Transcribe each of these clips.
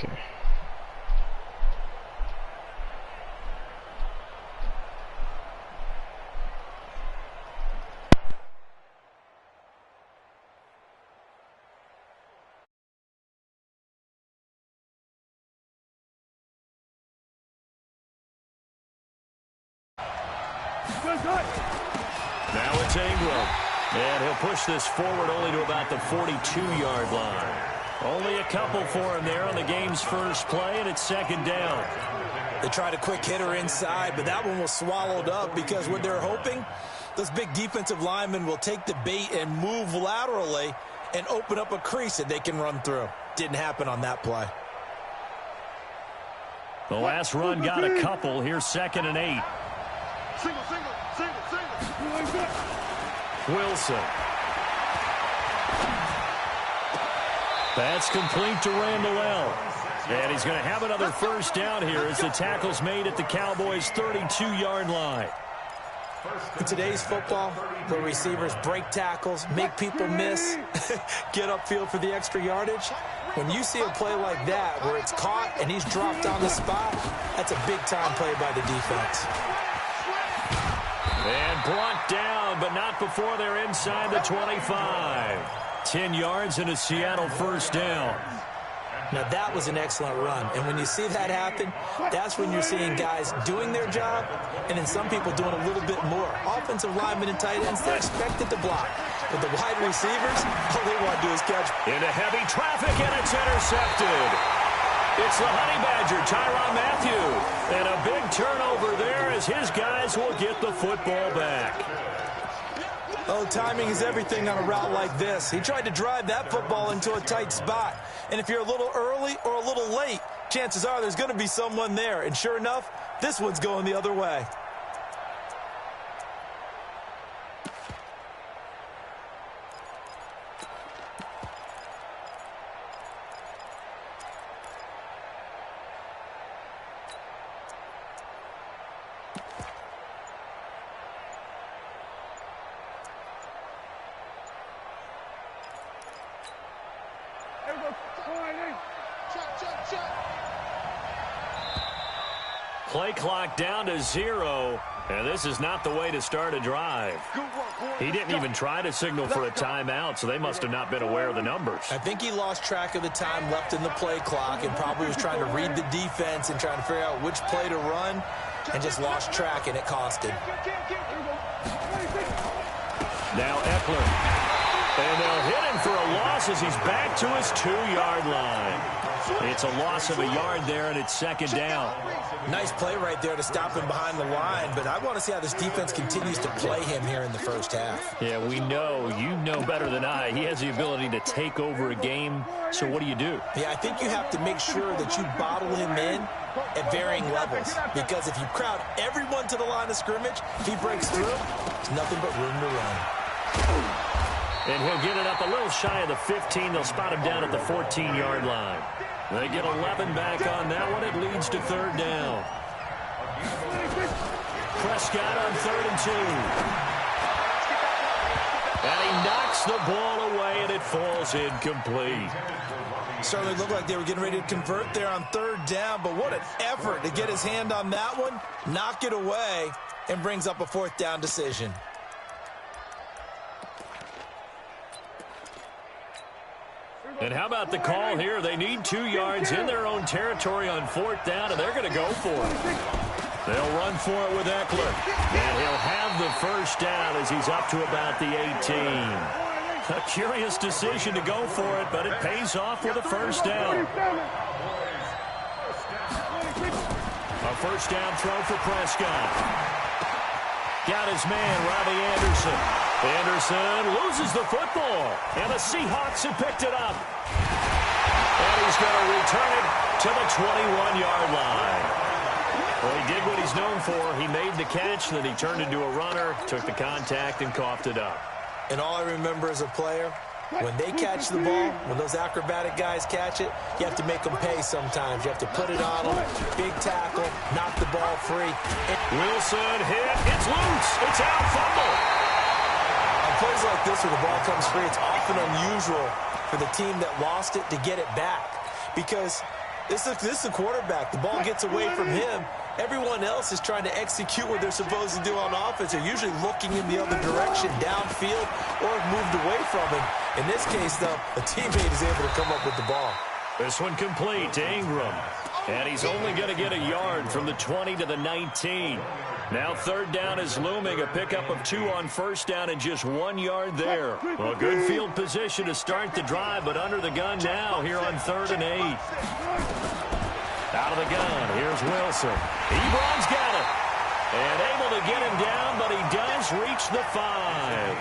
Okay. Now it's Ingram. And he'll push this forward only to about the 42-yard line. Only a couple for him there on the game's first play, and it's second down. They tried a quick hitter inside, but that one was swallowed up because what they're hoping, those big defensive linemen will take the bait and move laterally and open up a crease that they can run through. Didn't happen on that play. The last run got a couple. Here's 2nd and 8. Single. Wilson. That's complete to Randall L. And he's going to have another first down here as the tackle's made at the Cowboys' 32-yard line. In today's football, where receivers break tackles, make people miss, get upfield for the extra yardage, when you see a play like that where it's caught and he's dropped on the spot, that's a big-time play by the defense. And brought down, but not before they're inside the 25. 10 yards and a Seattle first down. Now, that was an excellent run. And when you see that happen, that's when you're seeing guys doing their job and then some people doing a little bit more. Offensive linemen and tight ends, they're expected to block. But the wide receivers, all they want to do is catch. Into heavy traffic, and it's intercepted. It's the Honey Badger, Tyrann Mathieu. And a big turnover there as his guys will get the football back. Oh, timing is everything on a route like this. He tried to drive that football into a tight spot. And if you're a little early or a little late, chances are there's going to be someone there. And sure enough, this one's going the other way. Play clock down to 0, and this is not the way to start a drive. He didn't even try to signal for a timeout, so they must have not been aware of the numbers. I think he lost track of the time left in the play clock and probably was trying to read the defense and trying to figure out which play to run and just lost track, and it cost him. Now Eckler. And they'll hit him for a loss as he's back to his 2-yard line. It's a loss of a yard there, and it's second down. Nice play right there to stop him behind the line, but I want to see how this defense continues to play him here in the first half. Yeah, we know. You know better than I. He has the ability to take over a game, so what do you do? Yeah, I think you have to make sure that you bottle him in at varying levels, because if you crowd everyone to the line of scrimmage, if he breaks through, there's nothing but room to run. And he'll get it up a little shy of the 15. They'll spot him down at the 14-yard line. They get 11 back on that one. It leads to third down. Prescott on 3rd and 2. And he knocks the ball away, and it falls incomplete. Certainly looked like they were getting ready to convert there on 3rd down, but what an effort to get his hand on that one, knock it away, and brings up a 4th down decision. And how about the call here? They need 2 yards in their own territory on 4th down, and they're going to go for it. They'll run for it with Eckler. And he'll have the first down as he's up to about the 18. A curious decision to go for it, but it pays off with a first down. A first down throw for Prescott. Got his man, Robbie Anderson. Anderson loses the football, and the Seahawks have picked it up. And he's going to return it to the 21-yard line. Well, he did what he's known for. He made the catch, then he turned into a runner, took the contact, and coughed it up. And all I remember as a player, when they catch the ball, when those acrobatic guys catch it, you have to make them pay sometimes. You have to put it on them, big tackle, knock the ball free. Wilson hit. It's loose. It's out. Fumble. On plays like this where the ball comes free, it's often unusual for the team that lost it to get it back. Because This is the quarterback. The ball gets away from him. Everyone else is trying to execute what they're supposed to do on offense. They're usually looking in the other direction, downfield, or moved away from him. In this case, though, a teammate is able to come up with the ball. This one complete to Ingram. And he's only going to get a yard from the 20 to the 19. Now third down is looming. A pickup of 2 on first down and just 1 yard there. Well, good field position to start the drive, but under the gun now here on 3rd and 8. Out of the gun, here's Wilson. Ebron's got it. And able to get him down, but he does reach the 5.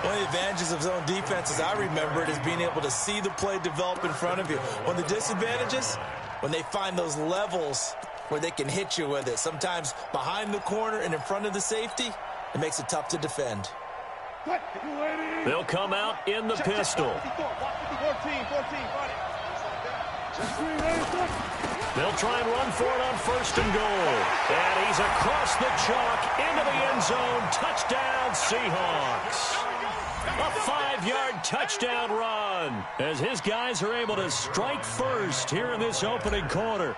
One of the advantages of zone defense, as I remember it, is being able to see the play develop in front of you. One of the disadvantages, when they find those levels where they can hit you with it. Sometimes behind the corner and in front of the safety, it makes it tough to defend. They'll come out in the pistol. They'll try and run for it on 1st and goal. And he's across the chalk into the end zone. Touchdown, Seahawks. A 5-yard touchdown run as his guys are able to strike first here in this opening quarter.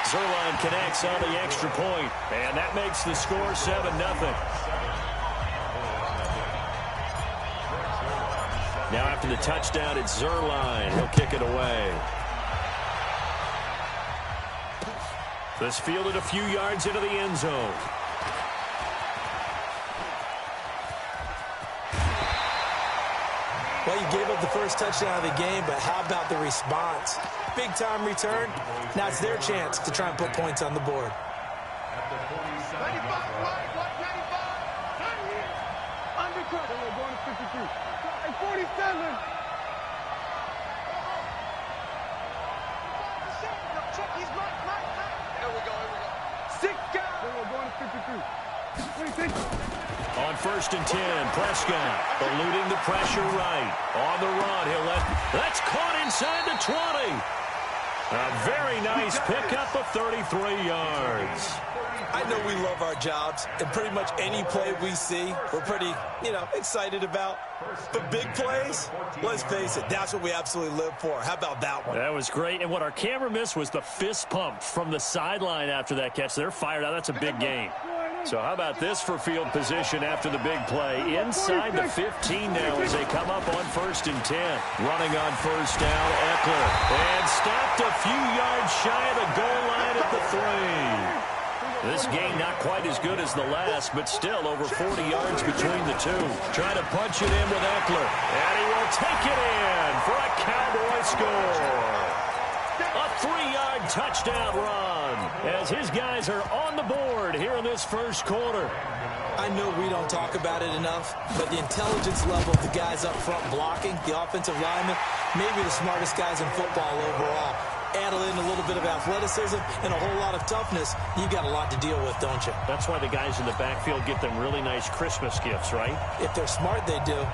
Zerline connects on the extra point, and that makes the score 7-0. Now after the touchdown, it's Zerline. He'll kick it away. This fielded a few yards into the end zone. Well, you gave up the first touchdown of the game, but how about the response? Big-time return. Now it's their chance to try and put points on the board. Undercut. We're going to 52. And 47. Here we go. 6 guys. We're going to 53. 26. On 1st and 10, Prescott eluding the pressure right. On the run, that's caught inside the 20. A very nice pickup of 33 yards. I know we love our jobs, and pretty much any play we see, we're pretty, excited about. But big plays, let's face it, that's what we absolutely live for. How about that one? That was great, and what our camera missed was the fist pump from the sideline after that catch. They're fired out. That's a big game. So how about this for field position after the big play? Inside the 15 now as they come up on 1st and 10. Running on 1st down, Eckler. And stopped a few yards shy of the goal line at the 3. This game not quite as good as the last, but still over 40 yards between the two. Trying to punch it in with Eckler. And he will take it in for a Cowboy score. A 3-yard touchdown run as his guys are on the board here in this first quarter. I know we don't talk about it enough, but the intelligence level of the guys up front blocking, the offensive linemen, maybe the smartest guys in football overall. Add in a little bit of athleticism and a whole lot of toughness, you've got a lot to deal with, don't you? That's why the guys in the backfield get them really nice Christmas gifts, right? If they're smart, they do.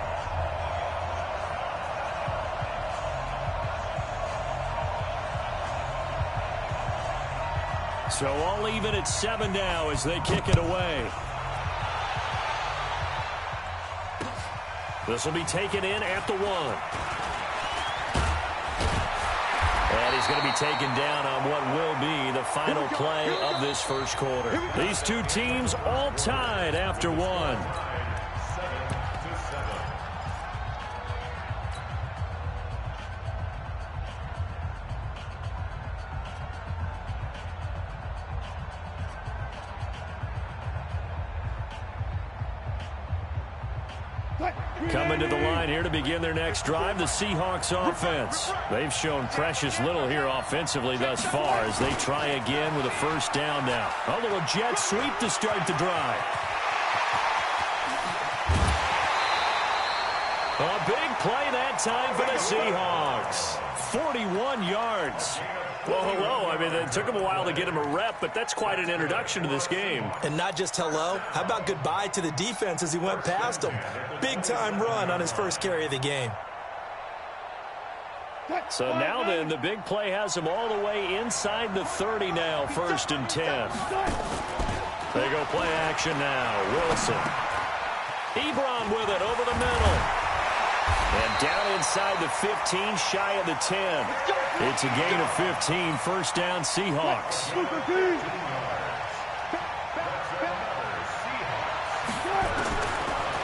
So all even at 7 now as they kick it away. This will be taken in at the 1. And he's going to be taken down on what will be the final play of this first quarter. These two teams all tied after 1. Coming to the line here to begin their next drive, the Seahawks offense. They've shown precious little here offensively thus far as they try again with a first down now. A little jet sweep to start the drive. A big play that time for the Seahawks. 41 yards. Well, hello. I mean, it took him a while to get him a rep, but that's quite an introduction to this game. And not just hello. How about goodbye to the defense as he went past him? Big-time run on his first carry of the game. So now then, the big play has him all the way inside the 30 now, 1st and 10. They go play action now. Wilson. Ebron with it over the middle. And down inside the 15, shy of the 10. It's a gain of 15, first down Seahawks.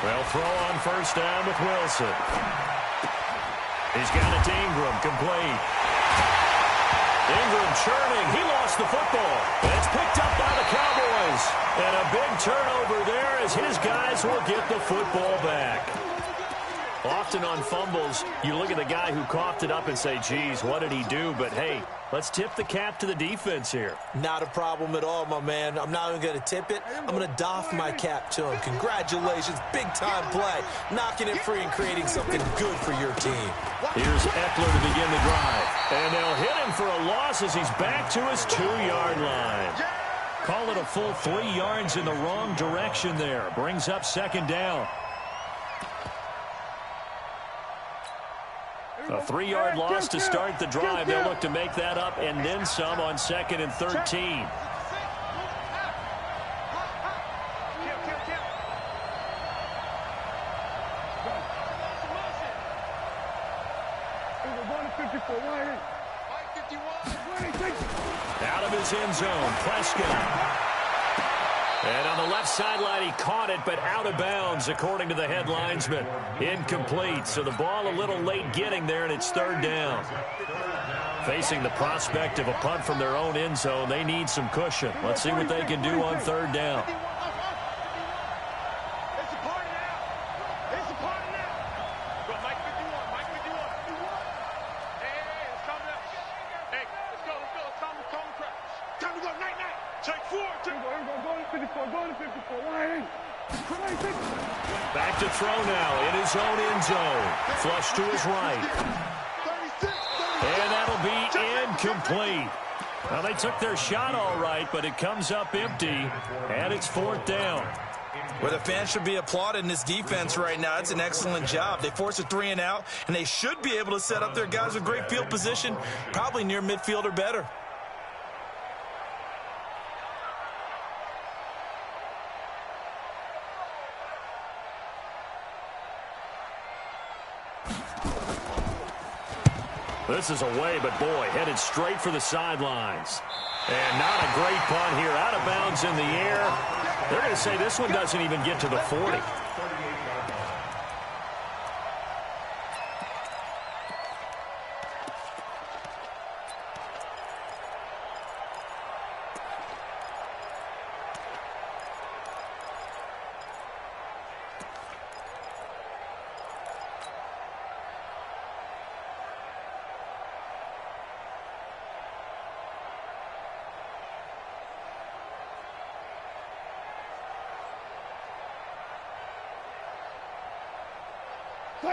Well, throw on first down with Wilson. He's got it to Ingram, complete. Ingram churning. He lost the football. And it's picked up by the Cowboys. And a big turnover there as his guys will get the football back. Often on fumbles, you look at the guy who coughed it up and say, geez, what did he do? But, hey, let's tip the cap to the defense here. Not a problem at all, my man. I'm not even going to tip it. I'm going to doff my cap to him. Congratulations. Big-time play. Knocking it free and creating something good for your team. Here's Eckler to begin the drive. And they'll hit him for a loss as he's back to his 2-yard line. Call it a full 3 yards in the wrong direction there. Brings up second down. A 3-yard loss to start the drive. They'll look to make that up and then some on 2nd and 13. Out of his end zone, Prescott. And on the left sideline, he caught it, but out of bounds, according to the head linesman. Incomplete, so the ball a little late getting there, and it's 3rd down. Facing the prospect of a punt from their own end zone, they need some cushion. Let's see what they can do on 3rd down. Back to throw now in his own end zone. Flush to his right. And that'll be incomplete. Well, they took their shot all right, but it comes up empty, and it's 4th down. Well, the fans should be applauding this defense right now. It's an excellent job. They force a 3 and out, and they should be able to set up their guys with great field position, probably near midfield or better. This is away, but boy, headed straight for the sidelines. And not a great punt here. Out of bounds in the air. They're going to say this one doesn't even get to the 40.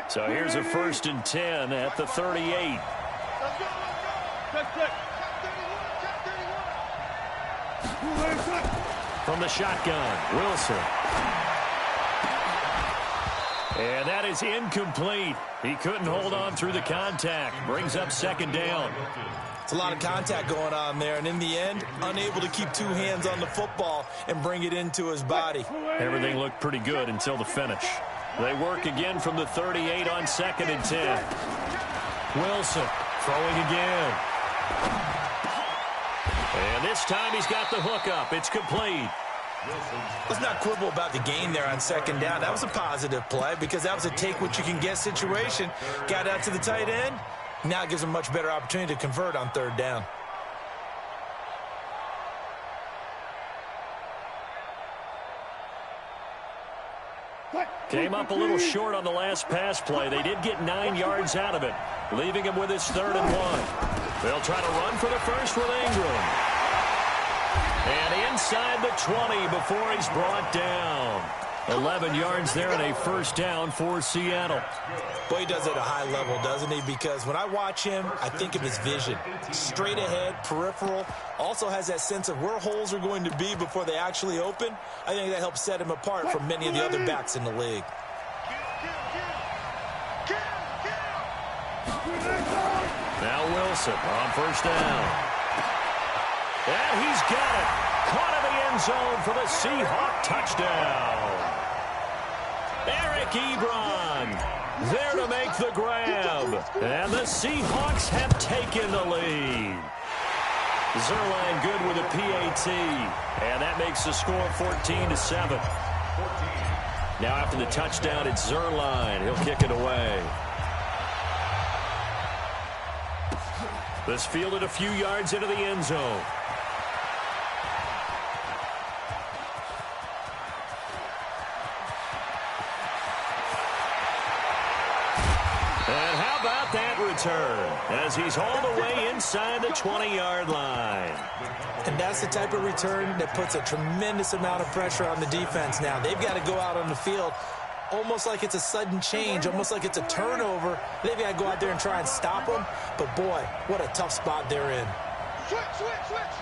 So here's a 1st and 10 at the 38. From the shotgun, Wilson. And that is incomplete. He couldn't hold on through the contact. Brings up 2nd down. It's a lot of contact going on there, and in the end, unable to keep 2 hands on the football and bring it into his body. Everything looked pretty good until the finish. They work again from the 38 on 2nd and 10. Wilson throwing again. And this time he's got the hook up. It's complete. Let's not quibble about the gain there on 2nd down. That was a positive play because that was a take-what-you-can-get situation. Got out to the tight end. Now it gives him a much better opportunity to convert on 3rd down. Came up a little short on the last pass play. They did get 9 yards out of it, leaving him with his 3rd and 1. They'll try to run for the first with Ingram. And inside the 20 before he's brought down. 11 yards there and a 1st down for Seattle. Boy, he does it at a high level, doesn't he? Because when I watch him, I think of his vision. Straight ahead, peripheral. Also has that sense of where holes are going to be before they actually open. I think that helps set him apart from many of the other backs in the league. Now Wilson on 1st down. And he's got it. Caught in the end zone for the Seahawk touchdown. Eric Ebron. there to make the grab. And the Seahawks have taken the lead. Zerline good with a PAT. And that makes the score 14-7. Now after the touchdown, it's Zerline. He'll kick it away. This fielded a few yards into the end zone. And how about that return as he's hauled away inside the 20-yard line. And that's the type of return that puts a tremendous amount of pressure on the defense now. They've got to go out on the field almost like it's a sudden change, almost like it's a turnover. They've got to go out there and try and stop them. But, boy, what a tough spot they're in. Switch, switch, switch.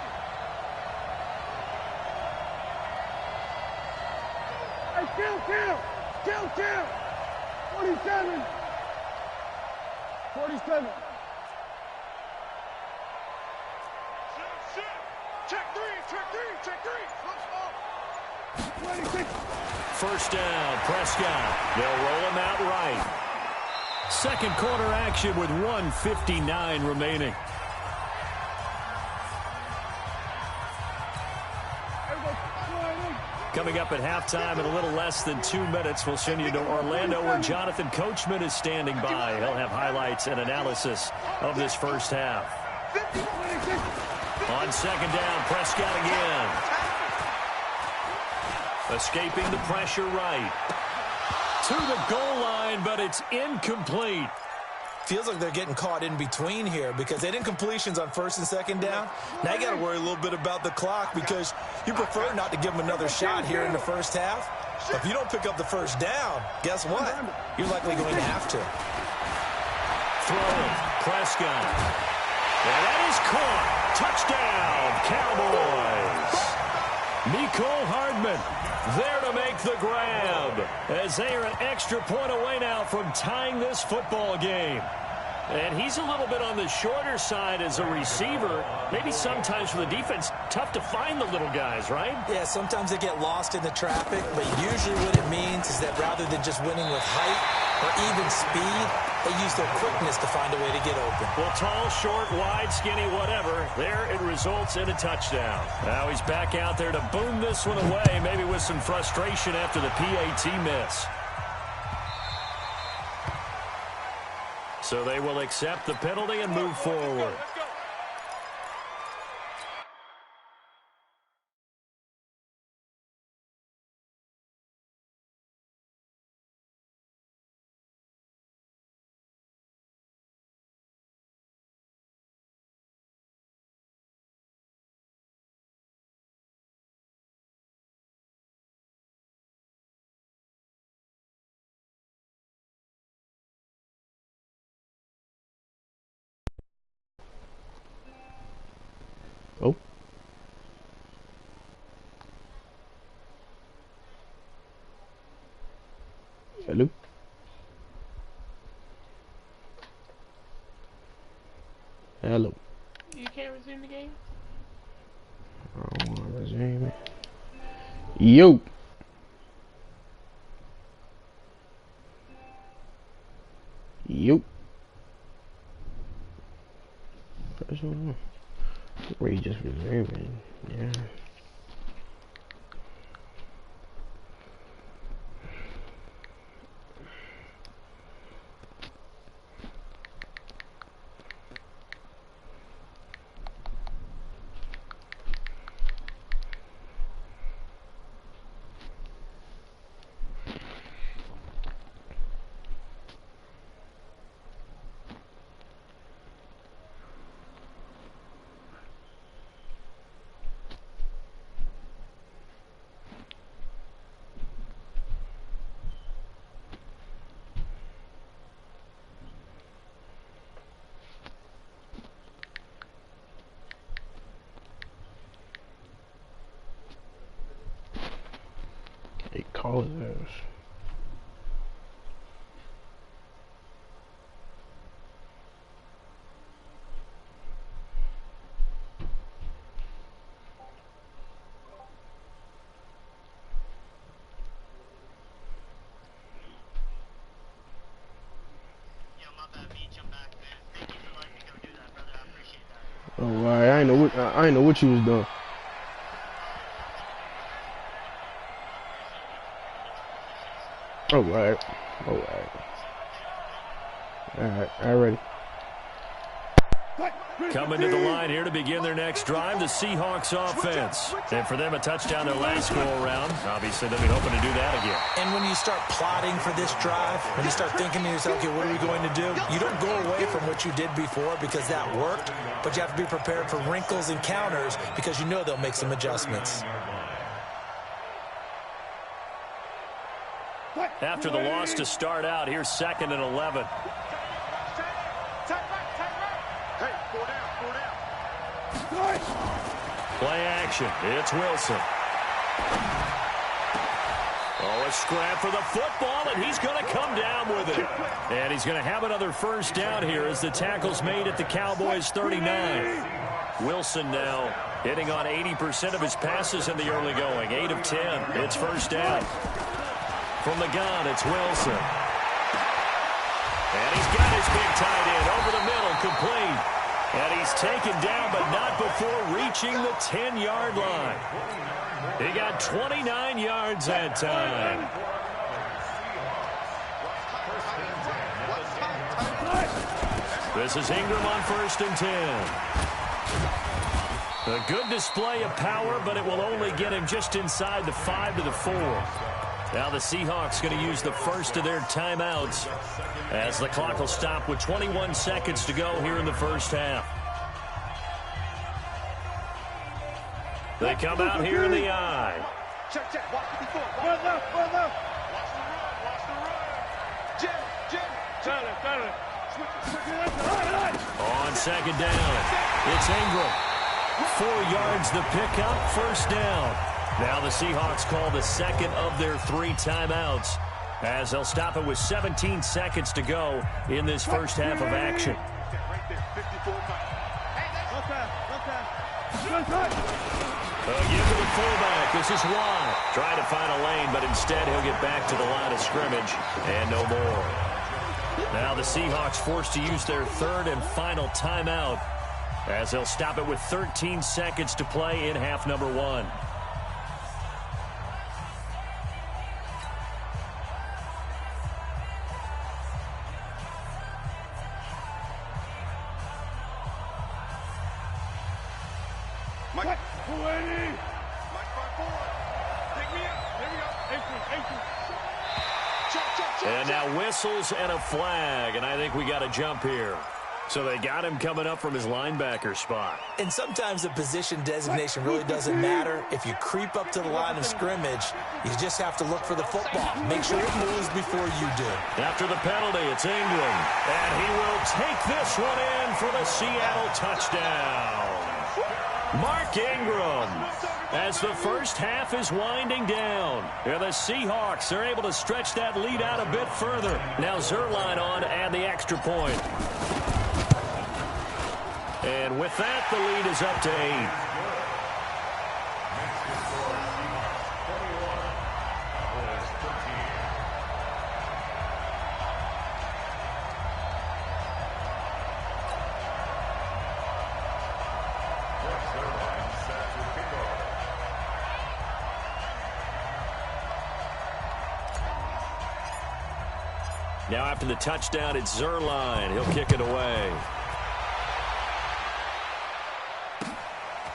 Hey, kill. 47. 47. Check three. 26. First down, Prescott. They'll roll him out right. Second quarter action with 1:59 remaining. Coming up at halftime in a little less than 2 minutes, we'll send you to Orlando where Jonathan Coachman is standing by. He'll have highlights and analysis of this first half. On second down, Prescott again. Escaping the pressure right. To the goal line, but it's incomplete. Feels like they're getting caught in between here because they didn't incompletions on first and second down. Now you got to worry a little bit about the clock because you prefer not to give them another shot here in the first half. But if you don't pick up the first down, guess what? You're likely going to have to. Throwing, Prescott. And that is caught. Touchdown, Cowboys. Mecole Hardman there to make the grab as they are an extra point away now from tying this football game. And he's a little bit on the shorter side as a receiver. Maybe sometimes for the defense, tough to find the little guys, right? Yeah, sometimes they get lost in the traffic, but usually what it means is that rather than just winning with height or even speed, they use their quickness to find a way to get open. Well, tall, short, wide, skinny, whatever, there it results in a touchdown. Now he's back out there to boom this one away, maybe with some frustration after the PAT miss. So they will accept the penalty and move forward. Oh. Hello. Hello. You can't resume the game? I don't want to resume it. Yo. Yo. First one. Where you just resuming. Yeah. Call it those. Oh, right. I ain't know what you was doing. All right. Ready. Coming to the line here to begin their next drive, the Seahawks offense. And for them, a touchdown their last go-around. Obviously, they'll be hoping to do that again. And when you start plotting for this drive, when you start thinking to yourself, okay, what are we going to do? You don't go away from what you did before because that worked, but you have to be prepared for wrinkles and counters because you know they'll make some adjustments. After the loss to start out, here's 2nd and 11. Play action. It's Wilson. Oh, a scrap for the football, and he's going to come down with it. And he's going to have another first down here as the tackle's made at the Cowboys' 39. Wilson now hitting on 80% of his passes in the early going. 8 of 10. It's first down. From the gun, it's Wilson. And he's got his big tight end over the middle, complete. And he's taken down, but not before reaching the 10-yard line. He got 29 yards that time. This is Ingram on 1st and 10. A good display of power, but it will only get him just inside the 5 to the 4. Now the Seahawks going to use the first of their timeouts as the clock will stop with 21 seconds to go here in the first half. They come out here in the eye. Check. Watch the before. One left. Watch the run. Jim. Got it. On 2nd down, it's Ingram. 4 yards the pickup, first down. Now the Seahawks call the second of their 3 timeouts as they'll stop it with 17 seconds to go in this first half of action. Give to the fullback. This is Watt. Trying to find a lane, but instead he'll get back to the line of scrimmage and no more. Now the Seahawks forced to use their 3rd and final timeout as they'll stop it with 13 seconds to play in half number 1. Mike, 280. Mike 5-4. Pick me up. Here we go. Ankle. Check. And now whistles and a flag, and I think we got to jump here. So they got him coming up from his linebacker spot. And sometimes the position designation really doesn't matter. If you creep up to the line of scrimmage, you just have to look for the football. Make sure it moves before you do. After the penalty, it's Ingram. And he will take this one in for the Seattle touchdown. Mark Ingram, as the first half is winding down. And the Seahawks are able to stretch that lead out a bit further. Now Zuerlein on and the extra point. And with that, the lead is up to 8. Now after the touchdown, it's Zuerlein. He'll kick it away.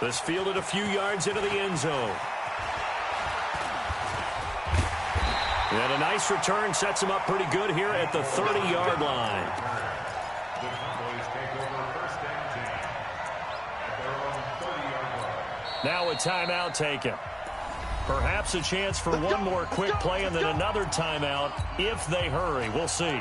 This fielded a few yards into the end zone. And a nice return sets him up pretty good here at the 30-yard line. Now a timeout taken. Perhaps a chance for one more quick play and then another timeout if they hurry. We'll see.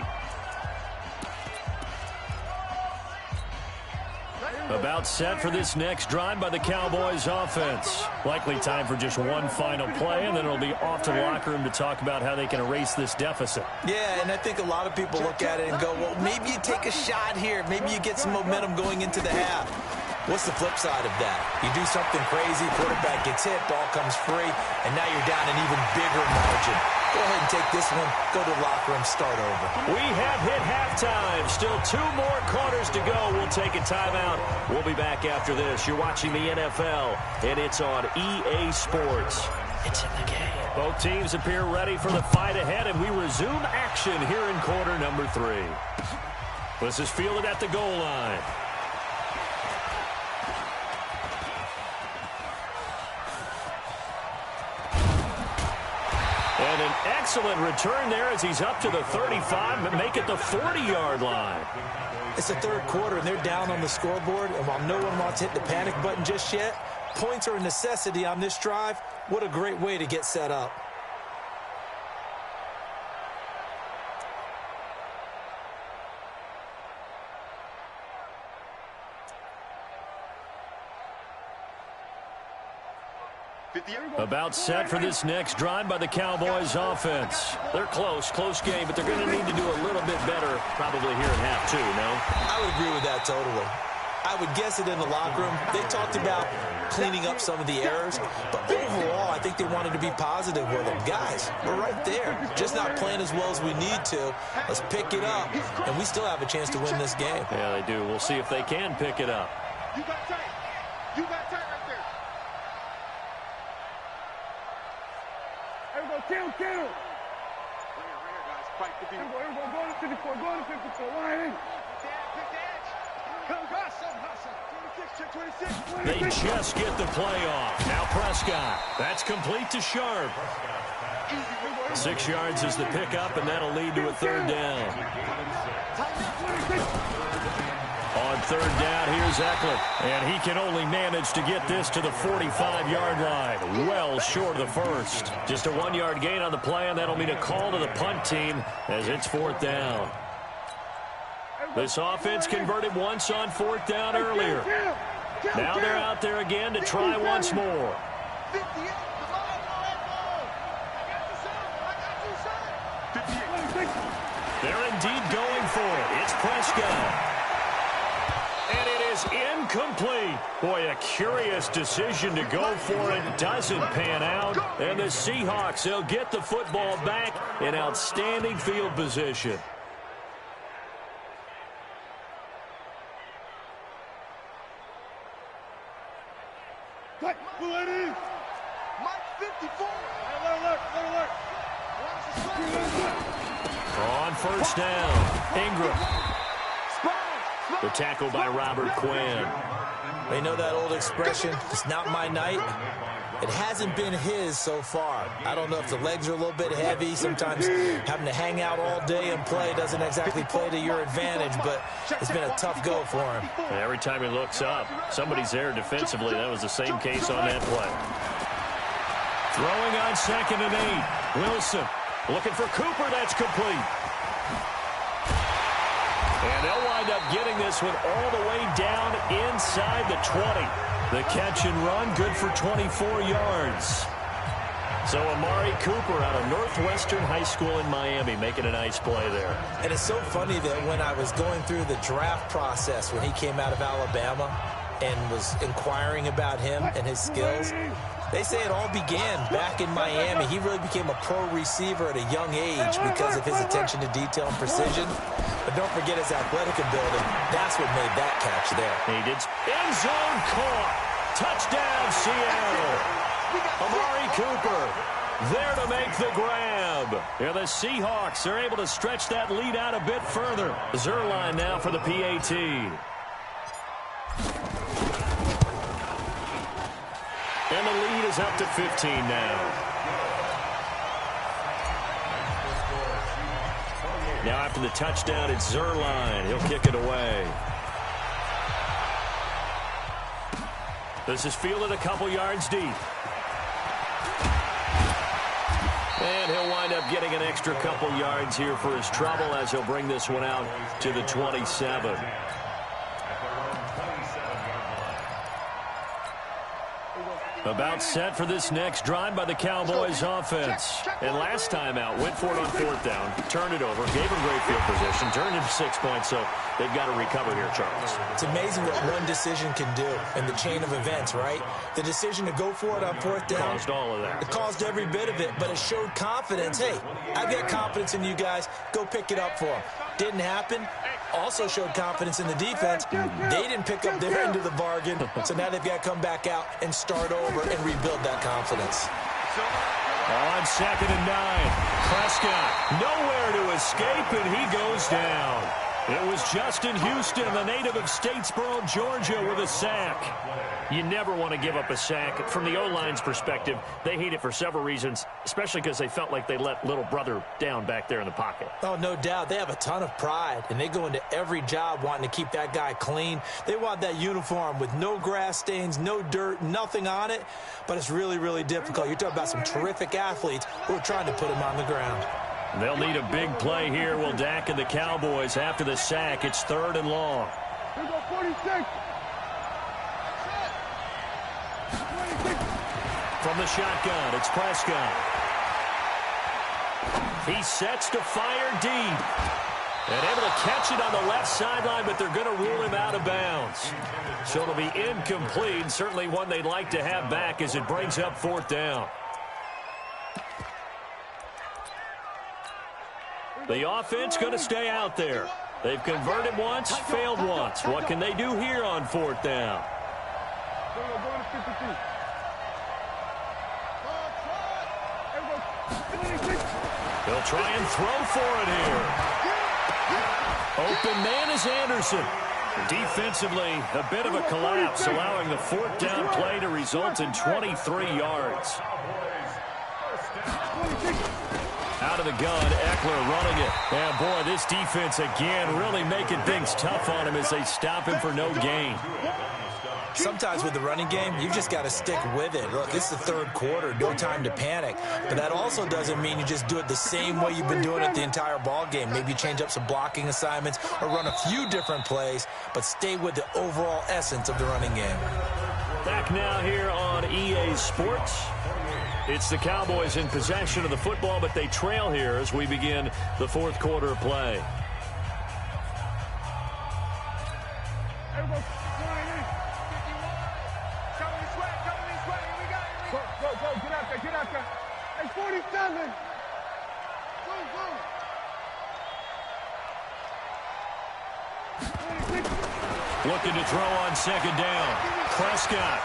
About set for this next drive by the Cowboys offense. Likely time for just one final play, and then it'll be off to the locker room to talk about how they can erase this deficit. Yeah, and I think a lot of people look at it and go, well, maybe you take a shot here. Maybe you get some momentum going into the half. What's the flip side of that? You do something crazy, quarterback gets hit, ball comes free, and now you're down an even bigger margin. Go ahead and take this one, go to the locker room, start over. We have hit halftime. Still 2 more quarters to go. We'll take a timeout. We'll be back after this. You're watching the NFL, and it's on EA Sports. It's in the game. Both teams appear ready for the fight ahead, and we resume action here in quarter number 3. This is fielded at the goal line. And an excellent return there as he's up to the 35, but make it the 40-yard line. It's the third quarter, and they're down on the scoreboard, and while no one wants to hit the panic button just yet, points are a necessity on this drive. What a great way to get set up. About set for this next drive by the Cowboys offense. They're close game, but they're going to need to do a little bit better probably here in half 2, no? I would agree with that totally. I would guess it in the locker room. They talked about cleaning up some of the errors, but overall, I think they wanted to be positive with them. Guys, we're right there. Just not playing as well as we need to. Let's pick it up, and we still have a chance to win this game. Yeah, they do. We'll see if they can pick it up. You got tight. You got tight right there. Everybody, kill. Right here, guys. Fight the beat. Everybody, go to 54. Go to 54. Line in. Pick the edge. Come, hustle. 26. They just get the play off. Now Prescott. That's complete to Sharp. 6 yards is the pickup, and that'll lead to a 3rd down. On 3rd down, here's Eckler. And he can only manage to get this to the 45-yard line. Well short of the 1st. Just a 1-yard gain on the play, and that'll mean a call to the punt team as it's 4th down. This offense converted once on 4th down earlier. Now they're out there again to try once more. They're indeed going for it. It's Prescott. And it is incomplete. Boy, a curious decision to go for it. Doesn't pan out. And the Seahawks, they'll get the football back in outstanding field position. Mike 54. Alert. On 1st down, Ingram. The tackle by Robert Quinn. They know that old expression, it's not my night. It hasn't been his so far. I don't know if the legs are a little bit heavy. Sometimes having to hang out all day and play doesn't exactly play to your advantage, but it's been a tough go for him. And every time he looks up, somebody's there defensively. That was the same case on that play. Throwing on 2nd and 8. Wilson looking for Cooper. That's complete. And they'll wind up getting this one all the way down inside the 20. The catch and run, good for 24 yards. So Amari Cooper out of Northwestern High School in Miami making a nice play there. And it's so funny that when I was going through the draft process when he came out of Alabama and was inquiring about him and his skills, they say it all began back in Miami. He really became a pro receiver at a young age because of his attention to detail and precision. But don't forget his athletic ability. That's what made that catch there. He did. End zone caught. Touchdown, Seattle. Amari Cooper there to make the grab. Yeah, the Seahawks are able to stretch that lead out a bit further. Zuerlein now for the PAT. And the lead is up to 15 now. Now after the touchdown, it's Zuerlein. He'll kick it away. This is fielded a couple yards deep. And he'll wind up getting an extra couple yards here for his trouble as he'll bring this one out to the 27. About set for this next drive by the Cowboys offense. And last time out, went for it on 4th down, turned it over, gave them great field position, turned it 6 points, so they've got to recover here, Charles. It's amazing what one decision can do in the chain of events, right? The decision to go for it on 4th down. Caused all of that. It caused every bit of it, but it showed confidence. Hey, I've got confidence in you guys. Go pick it up for them. Didn't happen. Also showed confidence in the defense. They didn't pick up their end of the bargain, so now they've got to come back out and start over and rebuild that confidence. On 2nd and 9, Prescott nowhere to escape, and he goes down. It was Justin Houston, the native of Statesboro, Georgia, with a sack. You never want to give up a sack. From the O-line's perspective, they hate it for several reasons, especially because they felt like they let little brother down back there in the pocket. Oh, no doubt. They have a ton of pride, and they go into every job wanting to keep that guy clean. They want that uniform with no grass stains, no dirt, nothing on it, but it's really, really difficult. You're talking about some terrific athletes who are trying to put him on the ground. They'll need a big play here. Will Dak and the Cowboys after the sack. It's 3rd and long. Here we go, 46. From the shotgun, it's Prescott. He sets to fire deep. And able to catch it on the left sideline, but they're going to rule him out of bounds. So it'll be incomplete. Certainly one they'd like to have back as it brings up 4th down. The offense going to stay out there. They've converted once, failed once. What can they do here on 4th down? They'll try and throw for it here. Open man is Anderson. Defensively, a bit of a collapse, allowing the 4th down play to result in 23 yards. Out of the gun, Eckler running it. And boy, this defense again really making things tough on him as they stop him for no gain. Sometimes with the running game, you've just got to stick with it. Look, it's the 3rd quarter, no time to panic. But that also doesn't mean you just do it the same way you've been doing it the entire ball game. Maybe change up some blocking assignments or run a few different plays, but stay with the overall essence of the running game. Back now here on EA Sports. It's the Cowboys in possession of the football, but they trail here as we begin the 4th quarter of play. Get out there. Hey, 47. Looking to throw on 2nd down. Prescott.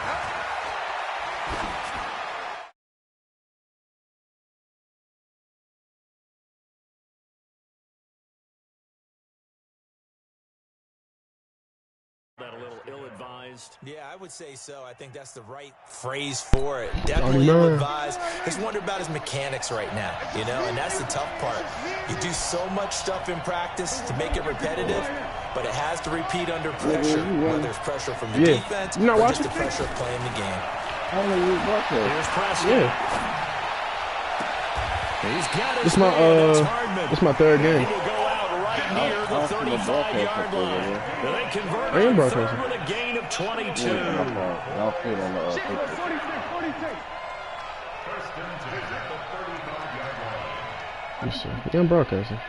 That a little ill-advised. Yeah, I would say so. I think that's the right phrase for it. Definitely ill-advised. Just wonder about his mechanics right now, you know, and that's the tough part. You do so much stuff in practice to make it repetitive, but it has to repeat under pressure, whether there's pressure from the defense or just the pressure of playing the game. Here's Prescott. He's got his This my 3rd game. Near the 35-yard line. They convert third with a gain of 22. I'm broadcasting.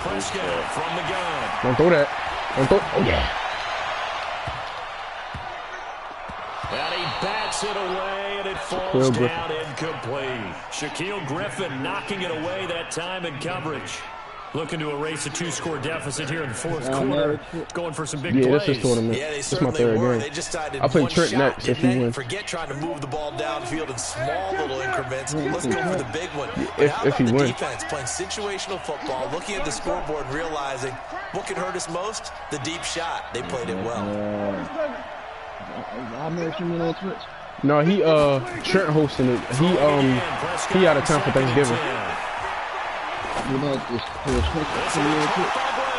Prescott from the gun. Don't throw that. Don't throw. Oh, yeah. And he bats it away, and it falls down incomplete. Shaquille Griffin knocking it away that time in coverage. Looking to erase a 2-score deficit here in the 4th quarter. Going for some big plays. This is tournament. Yeah, they this is my 3rd were. game. They just decided I'll play Trent next if he wins. Forget trying to move the ball downfield in small little increments. Let's go for the big one. If he wins. Defense playing situational football, looking at the scoreboard, realizing what can hurt us most? The deep shot. They played it well. No, Trent hosting it. He out of town for Thanksgiving.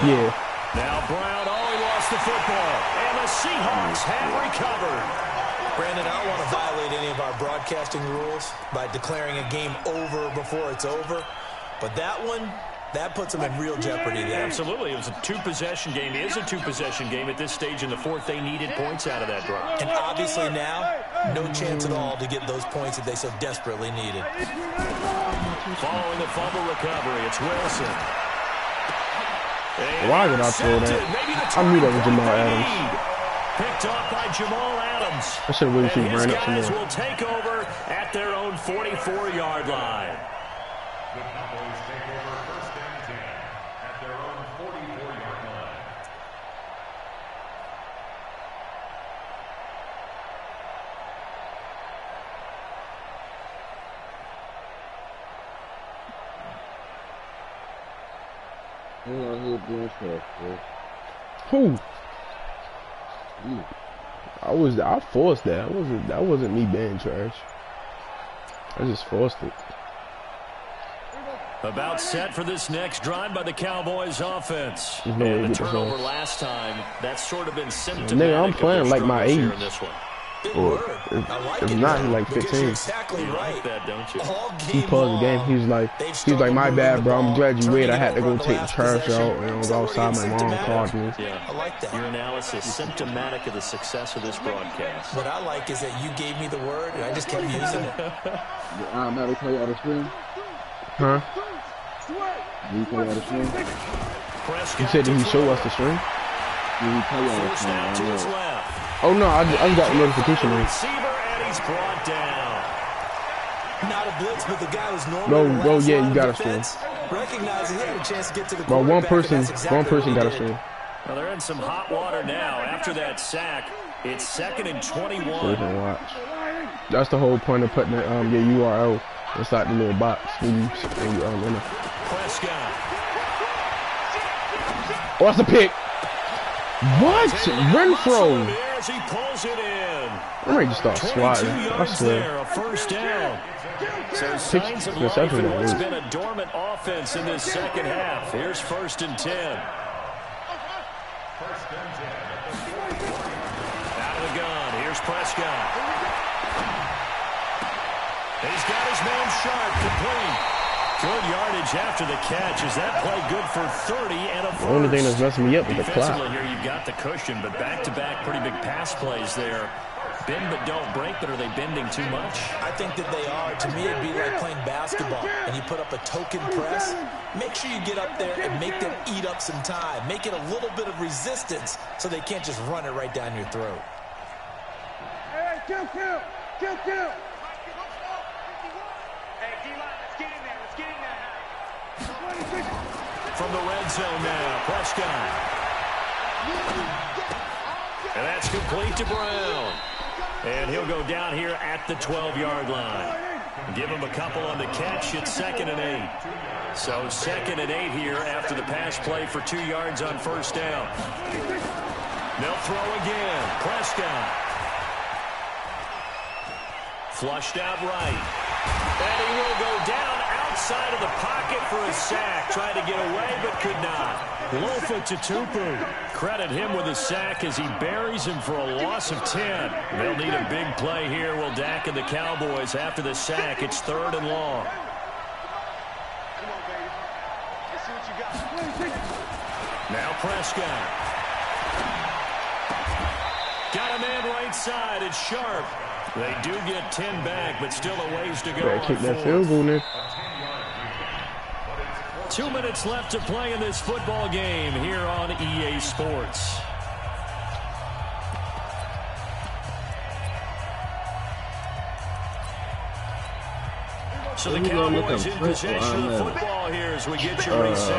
Yeah. Now Brown, he lost the football, and the Seahawks have recovered. Brandon, I don't want to violate any of our broadcasting rules by declaring a game over before it's over, but that one That puts them in real jeopardy there. Absolutely. It was a two-possession game. It is a two-possession game at this stage in the fourth. They needed points out of that drive. And obviously now, no chance at all to get those points that they so desperately needed. Following the fumble recovery, it's Wilson. Why did I throw that? I knew that was Jamal Adams. Picked off by Jamal Adams. I should have really seen ran up some guys more. will take over at their own 44-yard line. The Cowboys take over first and 10 at their own 44-yard line. Who? I forced that. That wasn't me being trash. I just forced it. About set for this next drive by the Cowboys offense. There's no way And to the get this turnover off. last time, that's sort of been symptomatic. Nigga, I'm playing like my age. in this one. Or if not, he like 15. Exactly You right. like that, don't you? He paused the game. He was like, my bad, bro. I'm glad you waited. I had to go take the trash out and I was outside. My mom called me. Yeah, I like that. Your analysis symptomatic of the success of this broadcast. What I like is that you gave me the word and I just kept using it. Now they tell you how to swim. Huh? Did he tell you how to swim? He said, did he show us the string? Did he tell you how to Forced swim? out to I his know. left. Oh no, I just got a notification. Receiver, and he's brought down. Not a blitz, but the guy was normally Bro, yeah, you got a string. Recognizing he had a chance to get to the Bro, one person got a string. Well, they're in some hot water now. After that sack, it's 2nd and 21. So you can watch. That's the whole point of putting the, your URL inside the little box when you enter. Prescott. Oh, that's a pick. What? Renfro. As he pulls it in. I'm ready to start 22 swatting. I yards swear. there, a first down. So signs of life in what's been a dormant offense in this second half. Here's 1st and 10. Out of the gun. Here's Prescott. He's got his man Sharp complete. Good yardage after the catch. Is that play good for 30 and a first? The only thing that's messing me up is the Defensively clock. here, you've got the cushion, but back-to-back pretty big pass plays there. Bend but don't break, but are they bending too much? I think that they are. To me, it'd be like playing basketball, and you put up a token press. Make sure you get up there and make them eat up some time. Make it a little bit of resistance so they can't just run it right down your throat. Hey, kill. Hey, D-line, let's get in there. From the red zone now, Prescott. And that's complete to Brown. And he'll go down here at the 12-yard line. Give him a couple on the catch. It's 2nd and 8. So 2nd and 8 here after the pass play for 2 yards on first down. They'll throw again. Prescott. Flushed out right. And he will go down outside of the pocket for a sack. Tried to get away, but could not. Lofa Tatupu. Credit him with a sack as he buries him for a loss of 10. They'll need a big play here. Will Dak and the Cowboys after the sack. It's 3rd and long. Now Prescott. Got a man right side. It's Sharp. They do get 10 back, but still a ways to go. Better kick that field goal there. 2 minutes left to play in this football game here on EA Sports. So the Cowboys in possession of the football here as we get your reset.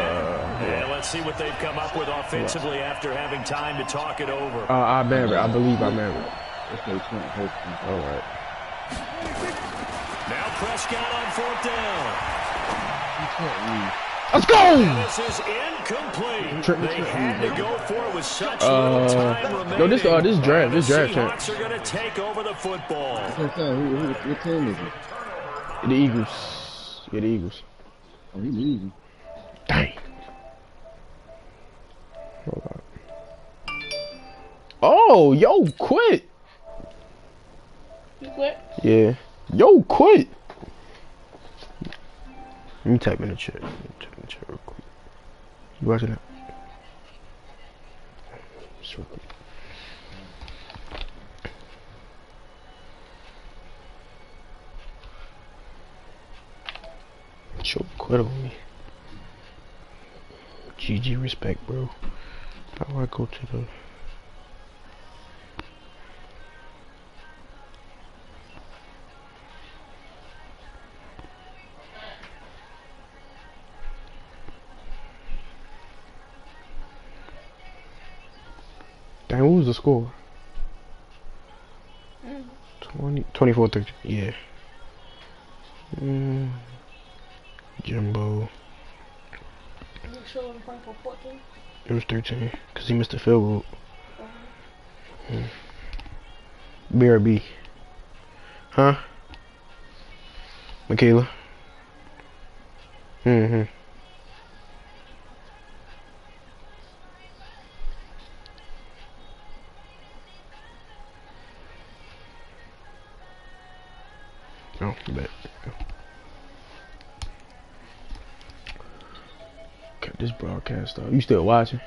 And let's see what they've come up with offensively after having time to talk it over. I remember. I believe I remember. All right. Now Prescott on 4th down. Let's go! This is incomplete. They had to go for it with such little time remaining. No, this draft The champ. Seahawks are going to take over the football. What team is it? The Eagles. Yeah, the Eagles. Oh, he losing. Dang. Hold on. Oh, yo, quit. You quit? Yeah. Yo, quit. Let me type in the chat. Real quick. You watching it? Sure. She'll quit on me. GG respect, bro. How do I go to the... Dang, what was the score? 24-13. Yeah. Jimbo. It was 13 because he missed the field goal. BRB. Huh? Michaela. Oh, bet. Cut this broadcast off. You still watching?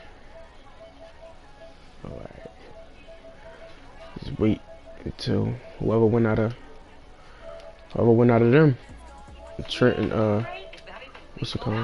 Alright. Just wait until whoever went out of them. Trent and what's it called?